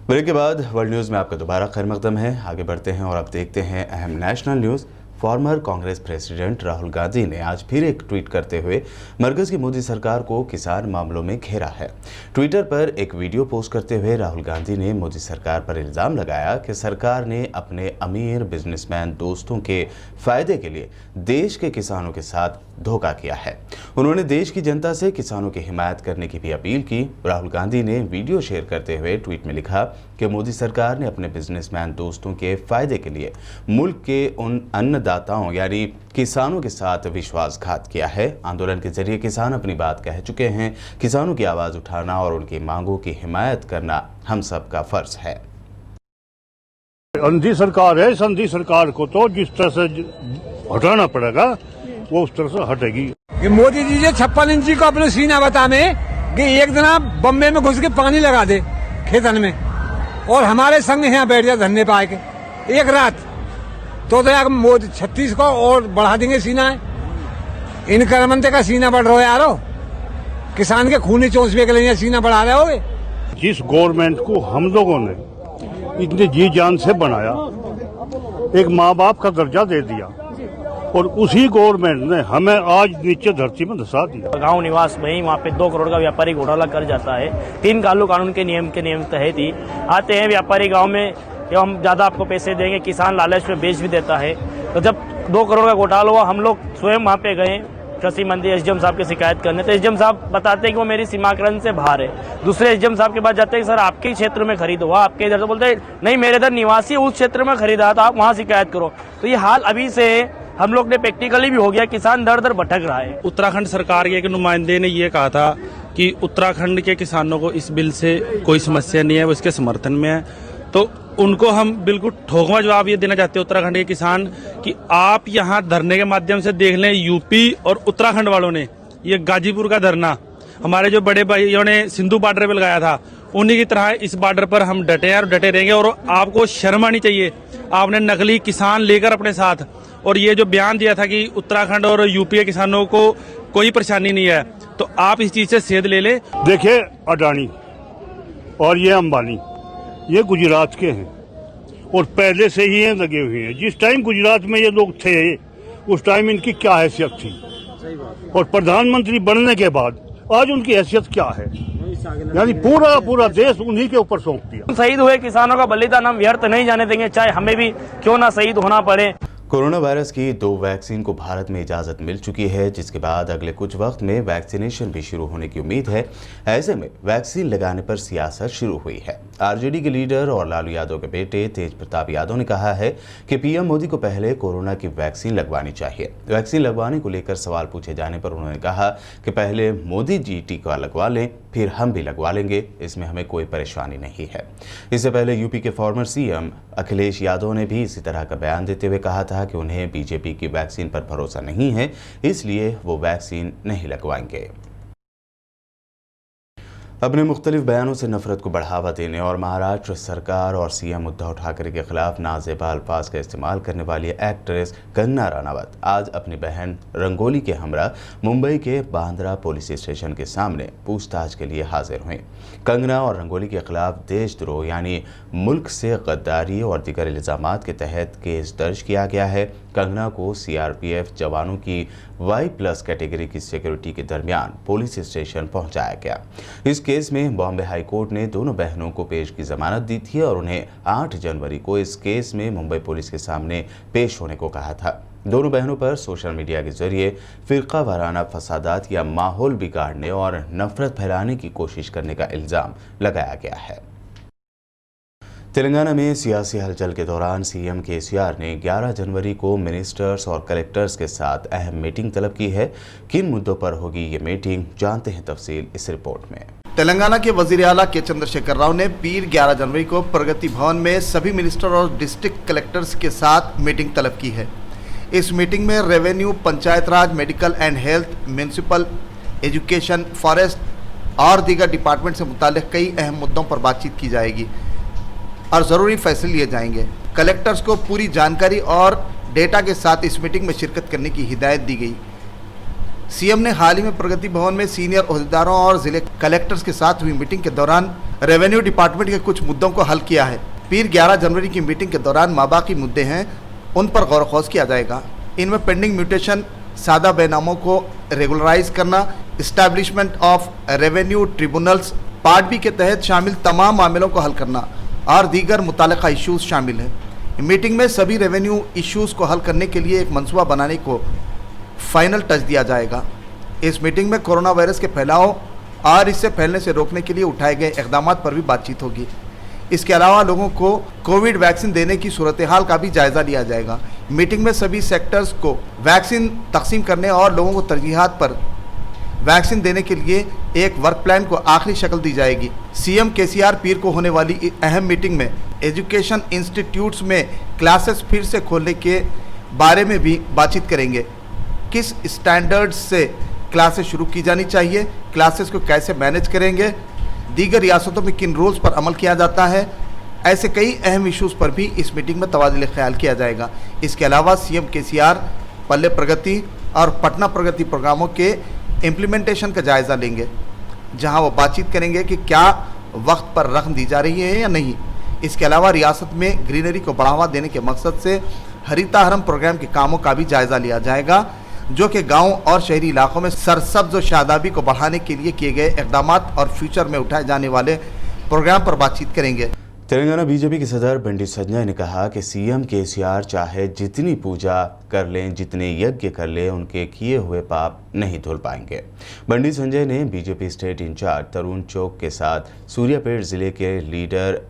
Break के बाद world news में आपका दोबारा खैर मकदम है। आगे बढ़ते हैं और अब देखते हैं अहम national news. Farmer Congress president Rahul Gandhi ने आज फिर एक ट्वीट करते हुए मरकज की मोदी सरकार को किसान मामलों में घेरा है। ट्विटर पर एक वीडियो पोस्ट करते हुए राहुल गांधी ने मोदी सरकार पर इल्ज़ाम लगाया कि सरकार ने अपने अमीर बिजनेसमैन दोस्तों के फायदे के लिए देश के किसानों के साथ धोखा किया है। उन्होंने देश की जनता से किसानों की हिमायत करने की भी अपील की। राहुल गांधी ने वीडियो शेयर करते हुए ट्वीट में लिखा कि मोदी सरकार ने अपने बिजनेसमैन दोस्तों के फायदे के लिए मुल्क के उन अन्नदाताओं यानी किसानों के साथ विश्वासघात किया है। आंदोलन के जरिए किसान अपनी बात कह चुके हैं। किसानों की आवाज़ उठाना और उनकी मांगों की हिमायत करना हम सब का फर्ज है। अंधी सरकार है, संधी सरकार को तो जिस तरह से हटाना पड़ेगा वो उस तरह से हटेगी। कि मोदी जी 56 इंची को अपने सीना बता में कि एक दिन आप बम्बे में घुस के पानी लगा दे खेतन में और हमारे संग यहाँ बैठ जाए धरने पाए के एक रात तो मोदी 36 को और बढ़ा देंगे सीना है। इन करमंते का सीना बढ़ रहा है यारो, किसान के खूनी चौंसवे के लिए सीना बढ़ा रहे होगे। जिस गवर्नमेंट को हम लोगों ने इतनी जी जान से बनाया, एक माँ बाप का दर्जा दे दिया और उसी गवर्नमेंट ने हमें आज नीचे धरती में धसा दिया। गांव निवास में वहाँ पे 2 करोड़ का व्यापारी घोटाला कर जाता है। 3 कानून के नियम तहत ही आते हैं व्यापारी गांव में कि हम ज्यादा आपको पैसे देंगे, किसान लालच में बेच भी देता है। तो जब 2 करोड़ का घोटाला हुआ, हम लोग स्वयं वहाँ पे गए कृषि मंत्री एसडीएम साहब की शिकायत करने। तो एसडीएम साहब बताते हैं कि वो मेरी सीमाकरण से बाहर है। दूसरे एसडीएम साहब के पास जाते हैं, सर आपके क्षेत्र में खरीद हुआ, आपके इधर। तो बोलते हैं नहीं, मेरे इधर निवासी उस क्षेत्र में खरीदा था, आप वहाँ शिकायत करो। तो ये हाल अभी से हम लोग ने प्रैक्टिकली भी हो गया, किसान दर दर भटक रहा है। उत्तराखंड सरकार के एक नुमाइंदे ने ये कहा था कि उत्तराखंड के किसानों को इस बिल से कोई समस्या नहीं है, वो इसके समर्थन में है। तो उनको हम बिल्कुल ठोकवा जवाब ये देना चाहते हैं उत्तराखंड के किसान कि आप यहाँ धरने के माध्यम से देख लें, यूपी और उत्तराखंड वालों ने ये गाजीपुर का धरना हमारे जो बड़े भाइयों ने सिंधु बॉर्डर पे लगाया था, उन्हीं की तरह इस बॉर्डर पर हम डटे हैं और डटे रहेंगे। और आपको शर्म आनी चाहिए, आपने नकली किसान लेकर अपने साथ और ये जो बयान दिया था कि उत्तराखंड और यूपी के किसानों को कोई परेशानी नहीं है, तो आप इस चीज से सेध ले लें। देखिए, अडानी और ये अंबानी ये गुजरात के हैं और पहले से ही ये लगे हुए हैं। जिस टाइम गुजरात में ये लोग थे उस टाइम इनकी क्या हैसियत थी और प्रधानमंत्री बनने के बाद आज उनकी हैसियत क्या है, यानी पूरा देश उन्हीं के ऊपर सौंप दिया। शहीद हुए किसानों का बलिदान हम व्यर्थ नहीं जाने देंगे, चाहे हमें भी क्यों ना शहीद होना पड़े। कोरोना वायरस की 2 वैक्सीन को भारत में इजाज़त मिल चुकी है, जिसके बाद अगले कुछ वक्त में वैक्सीनेशन भी शुरू होने की उम्मीद है। ऐसे में वैक्सीन लगाने पर सियासत शुरू हुई है। आरजेडी के लीडर और लालू यादव के बेटे तेज प्रताप यादव ने कहा है कि पीएम मोदी को पहले कोरोना की वैक्सीन लगवानी चाहिए। वैक्सीन लगवाने को लेकर सवाल पूछे जाने पर उन्होंने कहा कि पहले मोदी जी टीका लगवा लें, फिर हम भी लगवा लेंगे, इसमें हमें कोई परेशानी नहीं है। इससे पहले यूपी के फॉर्मर सीएम अखिलेश यादव ने भी इसी तरह का बयान देते हुए कहा था कि उन्हें बीजेपी की वैक्सीन पर भरोसा नहीं है, इसलिए वो वैक्सीन नहीं लगवाएंगे। अपने मुख्तलिफ बयानों से नफरत को बढ़ावा देने और महाराष्ट्र सरकार और सीएम उद्धव ठाकरे के खिलाफ नाज़ेबा अल्फाज का इस्तेमाल करने वाली एक्ट्रेस कंगना रनावत आज अपनी बहन रंगोली के हमरा मुंबई के बांद्रा पुलिस स्टेशन के सामने पूछताछ के लिए हाजिर हुई। कंगना और रंगोली के खिलाफ देशद्रोह यानी मुल्क से गद्दारी और दीगर इल्ज़ामात के तहत केस दर्ज किया गया है। कंगना को सीआरपीएफ जवानों की Y+ कैटेगरी की सिक्योरिटी के दरमियान पुलिस स्टेशन पहुंचाया गया। इस केस में बॉम्बे हाई कोर्ट ने दोनों बहनों को पेश की जमानत दी थी और उन्हें 8 जनवरी को इस केस में मुंबई पुलिस के सामने पेश होने को कहा था। दोनों बहनों पर सोशल मीडिया के जरिए फिरका वाराना फसादात या माहौल बिगाड़ने और नफरत फैलाने की कोशिश करने का इल्ज़ाम लगाया गया है। तेलंगाना में सियासी हलचल के दौरान सीएम केसीआर ने 11 जनवरी को मिनिस्टर्स और कलेक्टर्स के साथ अहम मीटिंग तलब की है। किन मुद्दों पर होगी ये मीटिंग, जानते हैं तफसील इस रिपोर्ट में। तेलंगाना के वजीर आला के चंद्रशेखर राव ने पीर 11 जनवरी को प्रगति भवन में सभी मिनिस्टर और डिस्ट्रिक्ट कलेक्टर्स के साथ मीटिंग तलब की है। इस मीटिंग में revenue, panchayat Raj, medical and health, municipal, education, forest और दीगर डिपार्टमेंट से मुताल्लिक कई अहम मुद्दों पर बातचीत की जाएगी और ज़रूरी फैसले लिए जाएंगे। कलेक्टर्स को पूरी जानकारी और डेटा के साथ इस मीटिंग में शिरकत करने की हिदायत दी गई। सीएम ने हाल ही में प्रगति भवन में सीनियर ओहदेदारों और जिले कलेक्टर्स के साथ हुई मीटिंग के दौरान रेवेन्यू डिपार्टमेंट के कुछ मुद्दों को हल किया है। फिर 11 जनवरी की मीटिंग के दौरान माबाकी मुद्दे हैं, उन पर गौर खोज किया जाएगा। इनमें पेंडिंग म्यूटेशन, सादा बेनामों को रेगुलराइज करना, establishment of revenue tribunals part B के तहत शामिल तमाम मामलों को हल करना और दीगर मुताल्लिका इश्यूज शामिल है। मीटिंग में सभी रेवेन्यू इश्यूज को हल करने के लिए एक मंसूबा बनाने को फाइनल टच दिया जाएगा। इस मीटिंग में कोरोना वायरस के फैलाव और इससे फैलने से रोकने के लिए उठाए गए इक़दाम पर भी बातचीत होगी। इसके अलावा लोगों को कोविड वैक्सीन देने की सूरत हाल का भी जायजा लिया जाएगा। मीटिंग में सभी सेक्टर्स को वैक्सीन तकसीम करने और लोगों को तरजीहात पर वैक्सीन देने के लिए एक वर्क प्लान को आखिरी शक्ल दी जाएगी। सीएम केसीआर पीर को होने वाली अहम मीटिंग में एजुकेशन इंस्टीट्यूट्स में क्लासेस फिर से खोलने के बारे में भी बातचीत करेंगे। किस स्टैंडर्ड्स से क्लासेस शुरू की जानी चाहिए, क्लासेस को कैसे मैनेज करेंगे, दीगर रियासतों में किन रूल्स पर अमल किया जाता है, ऐसे कई अहम इश्यूज़ पर भी इस मीटिंग में तबादला ख्याल किया जाएगा। इसके अलावा सीएम केसीआर पल्ले प्रगति और पटना प्रगति प्रोग्रामों के इम्प्लीमेंटेशन का जायज़ा लेंगे, जहां वो बातचीत करेंगे कि क्या वक्त पर रकम दी जा रही है या नहीं। इसके अलावा रियासत में ग्रीनरी को बढ़ावा देने के मकसद से हरिताहरम प्रोग्राम के कामों का भी जायज़ा लिया जाएगा, जो कि गांव और शहरी इलाकों में सरसब्ज और शादाबी को बढ़ाने के लिए किए गए इक़दाम और फ्यूचर में उठाए जाने वाले प्रोग्राम पर बातचीत करेंगे। तेलंगाना बीजेपी के सदर बंडी संजय ने कहा कि सीएम केसीआर चाहे जितनी पूजा कर लें, जितने यज्ञ कर लें, उनके किए हुए पाप नहीं धुल पाएंगे। बंडी संजय ने बीजेपी स्टेट इंचार्ज तरुण चौक के साथ सूर्यापेट जिले के लीडर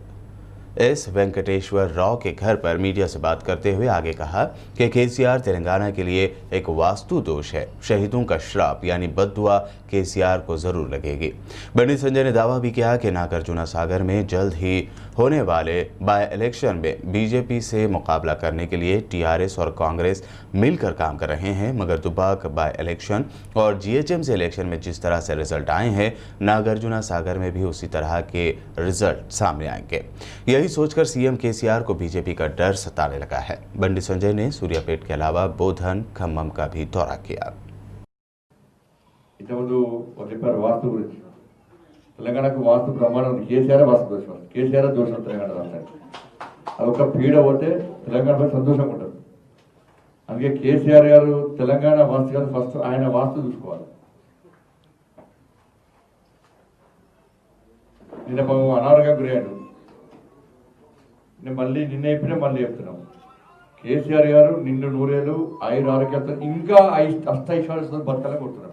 एस वेंकटेश्वर राव के घर पर मीडिया से बात करते हुए आगे कहा कि केसीआर तेलंगाना के लिए एक वास्तु दोष है। शहीदों का श्राप यानी बद्दुआ केसीआर को जरूर लगेगी। बंडी संजय ने दावा भी किया कि नागार्जुन सागर में जल्द ही होने वाले बाय इलेक्शन में बीजेपी से मुकाबला करने के लिए टीआरएस और कांग्रेस मिलकर काम कर रहे हैं, मगर दुबाक बाय इलेक्शन और जीएचएमसी इलेक्शन में जिस तरह से रिजल्ट आए हैं, नागार्जुन सागर में भी उसी तरह के रिजल्ट सामने आएंगे। यही सोचकर सीएम केसीआर को बीजेपी का डर सताने लगा है। बंडी संजय ने सूर्यापेट के अलावा बोधन, खम्मम का भी दौरा किया। తెలంగాణకు వాస్తు ప్రమాణం కేసీఆర్ వాస్తు దోషం, కేసీఆర్ దోషం తెలంగాణ రాష్ట్రానికి. అదొక పీడ పోతే తెలంగాణపై సంతోషంగా ఉంటుంది. అందుకే కేసీఆర్ గారు తెలంగాణ వాస్తు గారు ఫస్ట్ ఆయన వాస్తు చూసుకోవాలి. నిన్న అనారోగ్యం గురయ్యాడు. నేను నిన్న చెప్పినా మళ్ళీ చెప్తున్నాం, కేసీఆర్ గారు నిండు నూరేళ్ళు ఆయుర ఆరోగ్యాలతో ఇంకా అష్టైశ్వర్యంతో బతకాలని కొడుతున్నాం.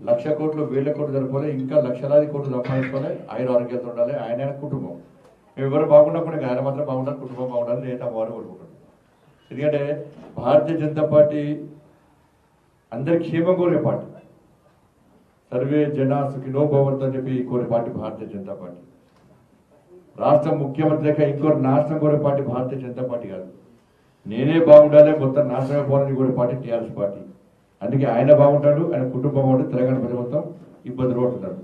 1,00,000 కోట్లు 1,000 కోట్లు జరపాలి, ఇంకా లక్షలాది కోట్లు సంపాదించుకోవాలి, ఆయుర ఆరోగ్యంతో ఉండాలి. ఆయన కుటుంబం మేము ఎవరు బాగున్నప్పుడు ఆయన మాత్రం బాగుండాలి, కుటుంబం బాగుండాలి, నేను వారు కోరుకుంటాను. ఎందుకంటే భారతీయ జనతా పార్టీ అందరి క్షేమం కోరే పార్టీ, సర్వే జన సుఖినో భవంతు అని చెప్పి కోరే పార్టీ భారతీయ జనతా పార్టీ. రాష్ట్ర ముఖ్యమంత్రి లేక ఇంకోటి నాశనం కోరే పార్టీ భారతీయ జనతా పార్టీ కాదు. నేనే బాగుండాలి, మొత్తం నాశనం పోవాలని కోరే పార్టీ టీఆర్ఎస్ పార్టీ. అందుకే ఆయన బాగుంటాడు, ఆయన కుటుంబం బాగుంటుంది, తెలంగాణ ప్రజలు మొత్తం ఇబ్బందులు పడుతున్నారు.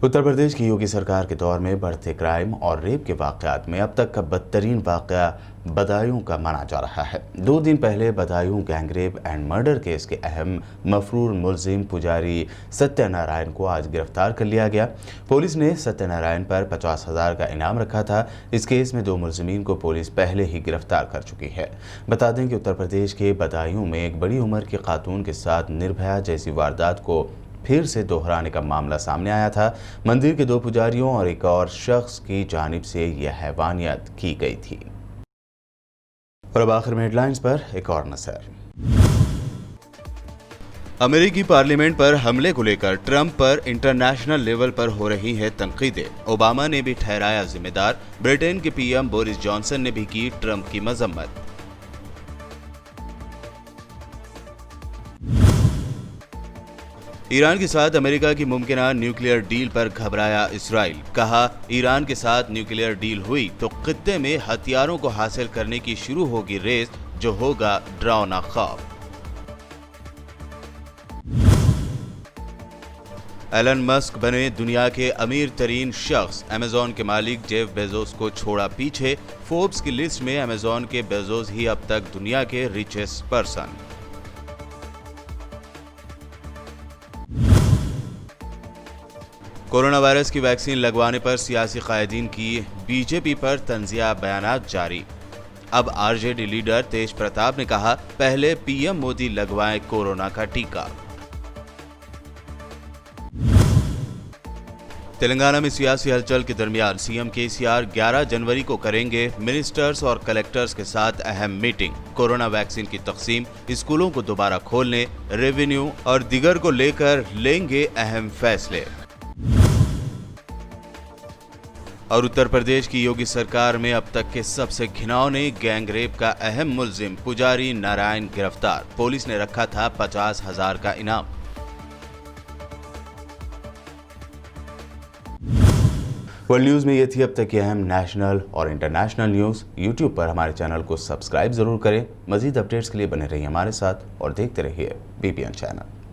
उत्तर प्रदेश की योगी सरकार के दौर में बढ़ते क्राइम और रेप के वाक़यात में अब तक का बदतरीन वाक़या बदायूं का माना जा रहा है। 2 दिन पहले Badaun gangrape and murder case के अहम मफरूर मुलजिम पुजारी सत्यनारायण को आज गिरफ्तार कर लिया गया। पुलिस ने सत्यनारायण पर 50,000 का इनाम रखा था। इस केस में 2 मुलजिमीन को पुलिस पहले ही गिरफ्तार कर चुकी है। बता दें कि उत्तर प्रदेश के बदायूं में एक बड़ी उम्र की खातून के साथ निर्भया जैसी वारदात को फिर से दोहराने का मामला सामने आया था। मंदिर के 2 पुजारियों और एक और शख्स की जानिब से यह हैवानियत की गई थी। और अब आखिर में हेडलाइंस पर एक और नजर। अमेरिकी पार्लियामेंट पर हमले को लेकर ट्रंप पर इंटरनेशनल लेवल पर हो रही है तनकीदें। ओबामा ने भी ठहराया जिम्मेदार। ब्रिटेन के पीएम बोरिस जॉनसन ने भी की ट्रंप की मजम्मत। ईरान के साथ अमेरिका की मुमकिन न्यूक्लियर डील पर घबराया इसराइल। कहा, ईरान के साथ न्यूक्लियर डील हुई तो खित्ते में हथियारों को हासिल करने की शुरू होगी रेस, जो होगा डरावना खौफ। एलन मस्क बने दुनिया के अमीर तरीन शख्स। अमेजॉन के मालिक जेफ बेजोस को छोड़ा पीछे। फोर्ब्स की लिस्ट में अमेजॉन के बेजोस ही अब तक दुनिया के रिचेस्ट पर्सन। कोरोना वायरस की वैक्सीन लगवाने पर सियासी कायदीन की बीजेपी पर तंजिया बयानात जारी। अब आरजेडी लीडर तेज प्रताप ने कहा, पहले पीएम मोदी लगवाएं कोरोना का टीका। तेलंगाना में सियासी हलचल के दरमियान सीएम केसीआर 11 जनवरी को करेंगे मिनिस्टर्स और कलेक्टर्स के साथ अहम मीटिंग। कोरोना वैक्सीन की तकसीम, स्कूलों को दोबारा खोलने, रेवेन्यू और दीगर को लेकर लेंगे अहम फैसले। और उत्तर प्रदेश की योगी सरकार में अब तक के सबसे घिनौने गैंगरेप का अहम मुल्जिम पुजारी नारायण गिरफ्तार। पुलिस ने रखा था 50,000 का इनाम। वर्ल्ड न्यूज में ये थी अब तक की अहम नेशनल और इंटरनेशनल न्यूज। यूट्यूब पर हमारे चैनल को सब्सक्राइब जरूर करें। मजीद अपडेट्स के लिए बने रहिए हमारे साथ और देखते रहिए बीपीएन चैनल।